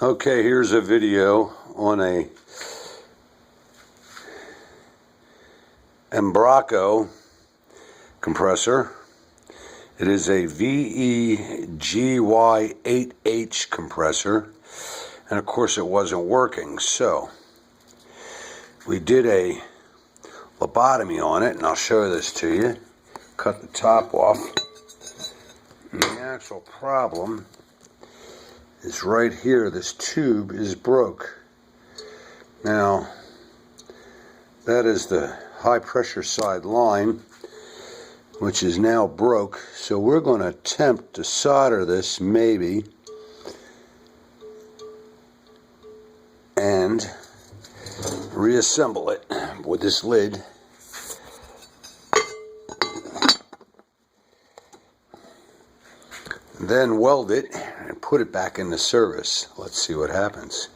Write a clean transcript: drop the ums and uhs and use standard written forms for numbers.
Okay, here's a video on a Embraco compressor. It is a VEGY8H compressor, and of course it wasn't working, so we did a lobotomy on it, and I'll show this to you. Cut the top off, and the actual problem is right here. This tube is broke. Now, that is the high pressure side line, which is now broke, so we're going to attempt to solder this maybe and reassemble it with this lid. Then weld it and put it back into service. Let's see what happens.